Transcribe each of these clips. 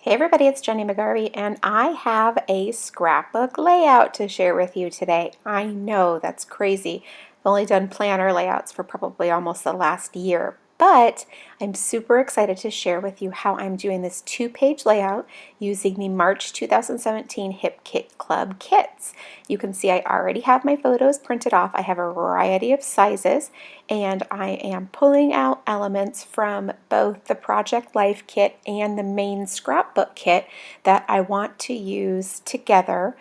Hey everybody, it's Jenny McGarvey, and I have a scrapbook layout to share with you today. I know that's crazy. I've only done planner layouts for probably almost the last year, but I'm super excited to share with you how I'm doing this two-page layout using the March 2017 Hip Kit Club kits. You can see I already have my photos printed off. I have a variety of sizes, and I am pulling out elements from both the Project Life kit and the main scrapbook kit that I want to use together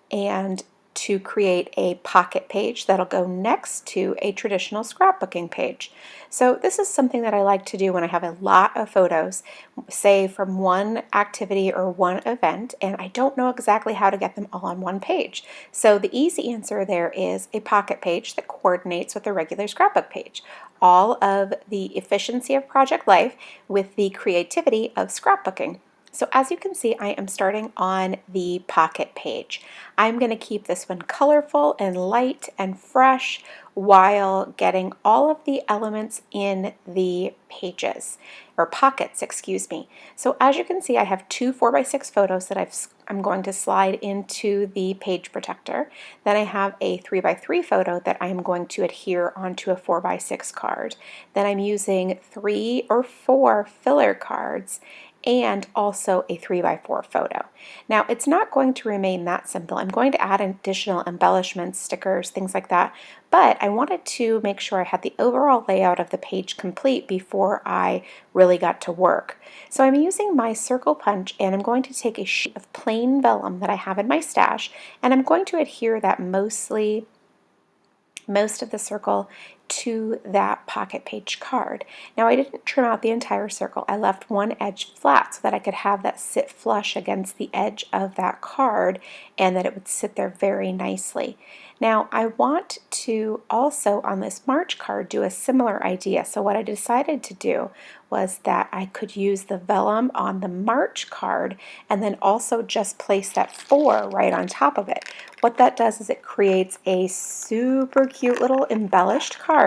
and to create a pocket page that'll go next to a traditional scrapbooking page. So this is something that I like to do when I have a lot of photos, say from one activity or one event, and I don't know exactly how to get them all on one page. So the easy answer there is a pocket page that coordinates with a regular scrapbook page. All of the efficiency of Project Life with the creativity of scrapbooking. So as you can see, I am starting on the pocket page. I'm going to keep this one colorful and light and fresh while getting all of the elements in the pages, or pockets, excuse me. So as you can see, I have two 4x6 photos that I'm going to slide into the page protector. Then I have a 3x3 photo that I'm going to adhere onto a 4x6 card. Then I'm using 3 or 4 filler cards and also a 3x4 photo. Now it's not going to remain that simple. I'm going to add additional embellishments, stickers, things like that, but I wanted to make sure I had the overall layout of the page complete before I really got to work. So I'm using my circle punch, and I'm going to take a sheet of plain vellum that I have in my stash, and I'm going to adhere that most of the circle to that pocket page card. Now I didn't trim out the entire circle. I left one edge flat so that I could have that sit flush against the edge of that card and that it would sit there very nicely. Now I want to also on this March card do a similar idea. So what I decided to do was that I could use the vellum on the March card and then also just place that 4 right on top of it. What that does is it creates a super cute little embellished card,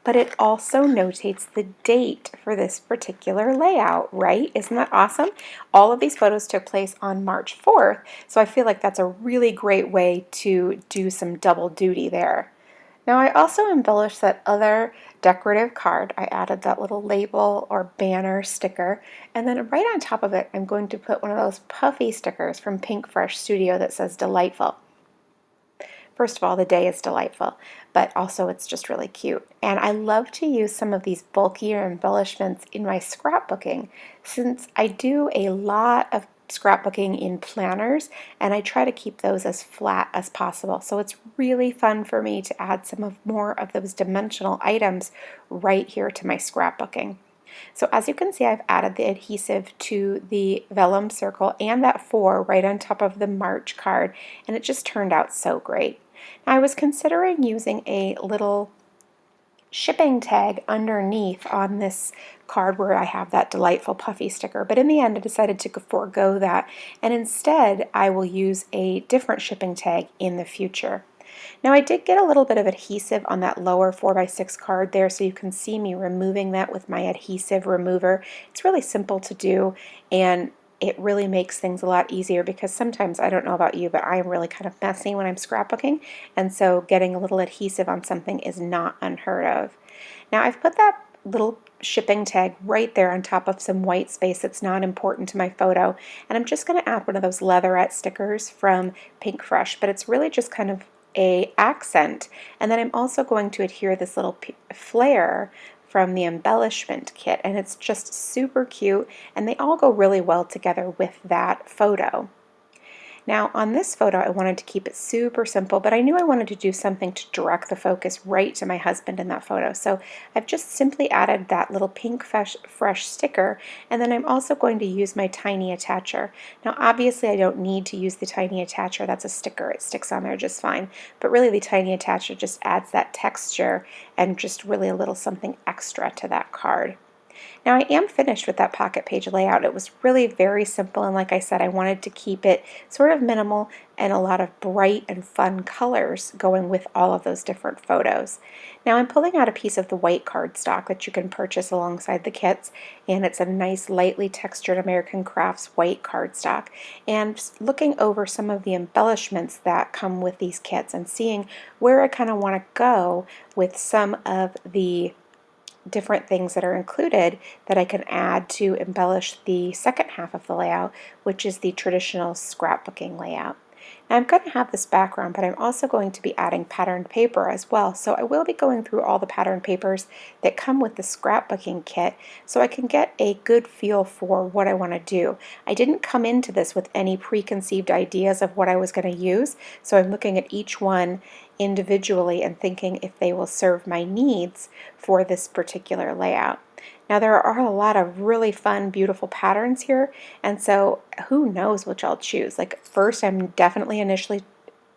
but it also notates the date for this particular layout, right? Isn't that awesome? All of these photos took place on March 4th, so I feel like that's a really great way to do some double duty there. Now I also embellished that other decorative card. I added that little label or banner sticker, and then right on top of it I'm going to put one of those puffy stickers from Pink Fresh Studio that says delightful. First of all, the day is delightful, but also it's just really cute. And I love to use some of these bulkier embellishments in my scrapbooking since I do a lot of scrapbooking in planners and I try to keep those as flat as possible. So it's really fun for me to add more of those dimensional items right here to my scrapbooking. So as you can see, I've added the adhesive to the vellum circle and that 4 right on top of the March card, and it just turned out so great. Now I was considering using a little shipping tag underneath on this card where I have that delightful puffy sticker, but in the end I decided to forego that, and instead I will use a different shipping tag in the future. Now I did get a little bit of adhesive on that lower 4x6 card there, so you can see me removing that with my adhesive remover. It's really simple to do, and it really makes things a lot easier because sometimes, I don't know about you, but I am really kind of messy when I'm scrapbooking, and so getting a little adhesive on something is not unheard of. Now I've put that little shipping tag right there on top of some white space that's not important to my photo, and I'm just going to add one of those leatherette stickers from Pink Fresh, but it's really just kind of a accent. And then I'm also going to adhere this little flare from the embellishment kit, and it's just super cute, and they all go really well together with that photo. Now on this photo I wanted to keep it super simple, but I knew I wanted to do something to direct the focus right to my husband in that photo. So I've just simply added that little Pink Fresh sticker, and then I'm also going to use my tiny attacher. Now obviously I don't need to use the tiny attacher, that's a sticker, it sticks on there just fine, but really the tiny attacher just adds that texture and just really a little something extra to that card. Now I am finished with that pocket page layout. It was really very simple, and like I said, I wanted to keep it sort of minimal and a lot of bright and fun colors going with all of those different photos. Now I'm pulling out a piece of the white cardstock that you can purchase alongside the kits, and it's a nice lightly textured American Crafts white cardstock, and looking over some of the embellishments that come with these kits and seeing where I kind of want to go with some of the different things that are included that I can add to embellish the second half of the layout, which is the traditional scrapbooking layout. Now I'm going to have this background, but I'm also going to be adding patterned paper as well. So I will be going through all the patterned papers that come with the scrapbooking kit so I can get a good feel for what I want to do. I didn't come into this with any preconceived ideas of what I was going to use, so I'm looking at each one individually and thinking if they will serve my needs for this particular layout. Now there are a lot of really fun, beautiful patterns here, and so who knows which I'll choose. Like first I'm definitely initially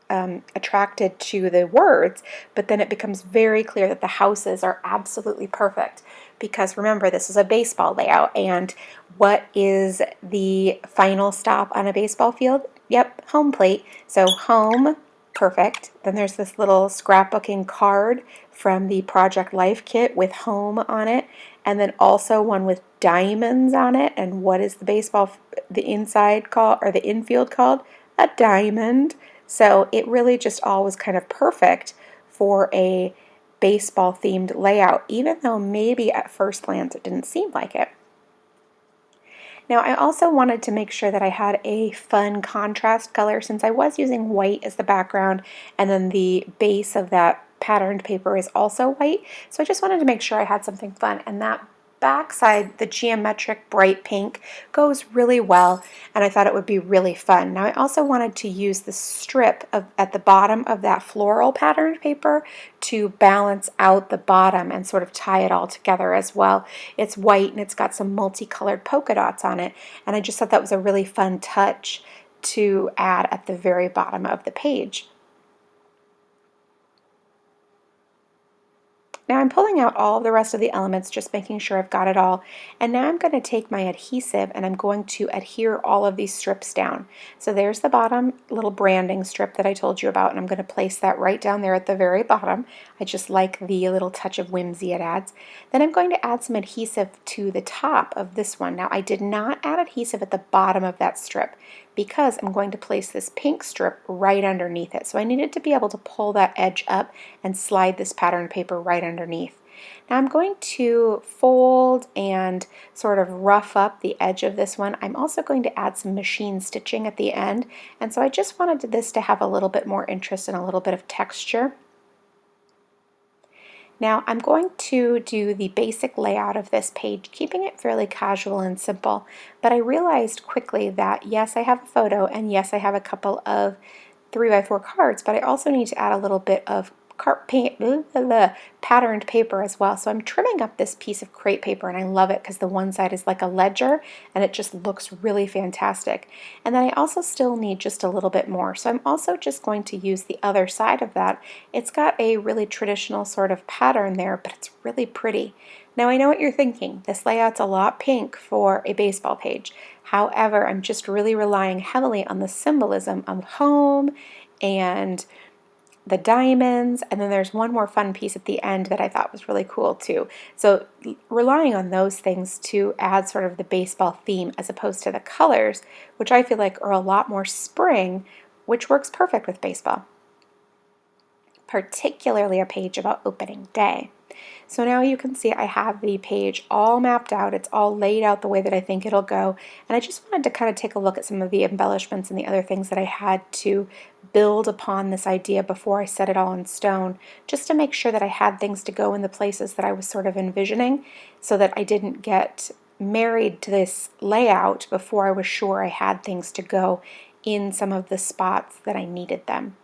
attracted to the words, but then it becomes very clear that the houses are absolutely perfect because remember, this is a baseball layout, and what is the final stop on a baseball field? Yep, home plate. So home, perfect. Then there's this little scrapbooking card from the Project Life kit with home on it, and then also one with diamonds on it. And what is the inside called, or the infield called? A diamond. So it really just all was kind of perfect for a baseball themed layout, even though maybe at first glance it didn't seem like it. Now I also wanted to make sure that I had a fun contrast color since I was using white as the background and then the base of that patterned paper is also white. So I just wanted to make sure I had something fun, and that backside, the geometric bright pink, goes really well, and I thought it would be really fun. Now I also wanted to use the strip at the bottom of that floral patterned paper to balance out the bottom and sort of tie it all together as well. It's white and it's got some multicolored polka dots on it, and I just thought that was a really fun touch to add at the very bottom of the page. Now I'm pulling out all of the rest of the elements, just making sure I've got it all. And now I'm going to take my adhesive and I'm going to adhere all of these strips down. So there's the bottom little branding strip that I told you about, and I'm going to place that right down there at the very bottom. I just like the little touch of whimsy it adds. Then I'm going to add some adhesive to the top of this one. Now I did not add adhesive at the bottom of that strip because I'm going to place this pink strip right underneath it. So I needed to be able to pull that edge up and slide this pattern paper right underneath. Now I'm going to fold and sort of rough up the edge of this one. I'm also going to add some machine stitching at the end, and so I just wanted this to have a little bit more interest and a little bit of texture. Now I'm going to do the basic layout of this page, keeping it fairly casual and simple, but I realized quickly that yes, I have a photo and yes, I have a couple of 3x4 cards, but I also need to add a little bit of patterned paper as well. So I'm trimming up this piece of crepe paper, and I love it because the one side is like a ledger and it just looks really fantastic. And then I also still need just a little bit more. So I'm also just going to use the other side of that. It's got a really traditional sort of pattern there, but it's really pretty. Now I know what you're thinking. This layout's a lot pink for a baseball page. However, I'm just really relying heavily on the symbolism of home and the diamonds, and then there's one more fun piece at the end that I thought was really cool too. So relying on those things to add sort of the baseball theme as opposed to the colors, which I feel like are a lot more spring, which works perfect with baseball. Particularly a page about opening day. So now you can see I have the page all mapped out. It's all laid out the way that I think it'll go. And I just wanted to kind of take a look at some of the embellishments and the other things that I had to build upon this idea before I set it all in stone, just to make sure that I had things to go in the places that I was sort of envisioning so that I didn't get married to this layout before I was sure I had things to go in some of the spots that I needed them.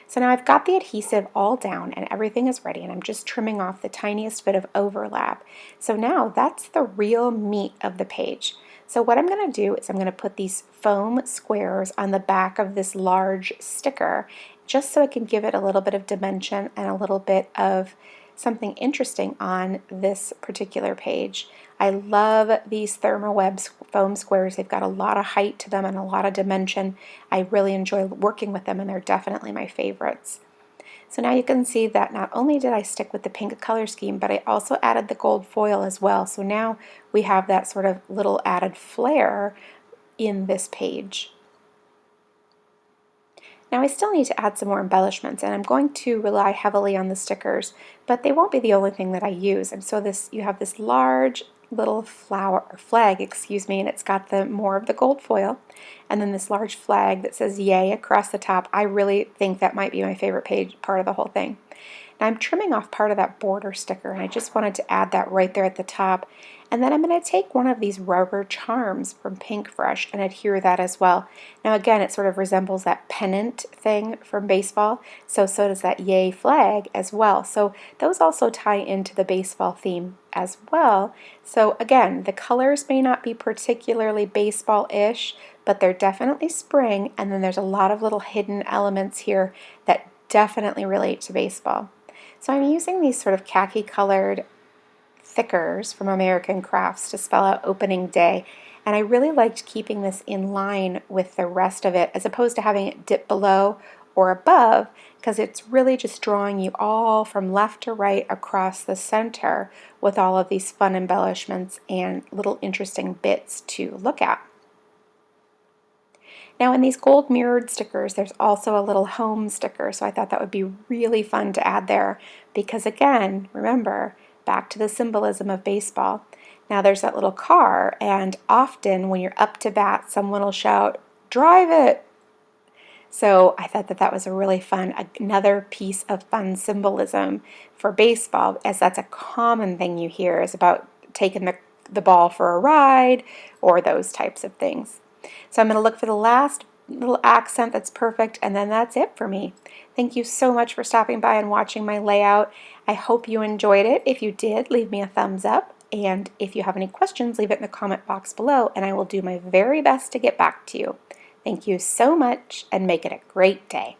So now I've got the adhesive all down and everything is ready, and I'm just trimming off the tiniest bit of overlap. So now that's the real meat of the page. So what I'm going to do is I'm going to put these foam squares on the back of this large sticker just so I can give it a little bit of dimension and a little bit of something interesting on this particular page. I love these ThermoWeb foam squares. They've got a lot of height to them and a lot of dimension. I really enjoy working with them, and they're definitely my favorites. So now you can see that not only did I stick with the pink color scheme, but I also added the gold foil as well. So now we have that sort of little added flair in this page. Now I still need to add some more embellishments, and I'm going to rely heavily on the stickers, but they won't be the only thing that I use. And so you have this large little flag, excuse me, and it's got more of the gold foil, and then this large flag that says "Yay" across the top. I really think that might be my favorite part of the whole thing. Now I'm trimming off part of that border sticker, and I just wanted to add that right there at the top. And then I'm going to take one of these rubber charms from Pink Fresh and adhere that as well. Now again, it sort of resembles that pennant thing from baseball, so does that Yay flag as well. So those also tie into the baseball theme as well. So again, the colors may not be particularly baseball-ish, but they're definitely spring, and then there's a lot of little hidden elements here that definitely relate to baseball. So I'm using these sort of khaki colored thickers from American Crafts to spell out opening day, and I really liked keeping this in line with the rest of it as opposed to having it dip below or above, because it's really just drawing you all from left to right across the center with all of these fun embellishments and little interesting bits to look at. Now in these gold mirrored stickers, there's also a little home sticker, so I thought that would be really fun to add there because again, remember, back to the symbolism of baseball. Now there's that little car, and often when you're up to bat, someone will shout, "Drive it!" So I thought that was a really fun, another piece of fun symbolism for baseball, as that's a common thing you hear is about taking the ball for a ride or those types of things. So I'm going to look for the last little accent that's perfect, and then that's it for me. Thank you so much for stopping by and watching my layout. I hope you enjoyed it. If you did, leave me a thumbs up, and if you have any questions, leave it in the comment box below, and I will do my very best to get back to you. Thank you so much, and make it a great day.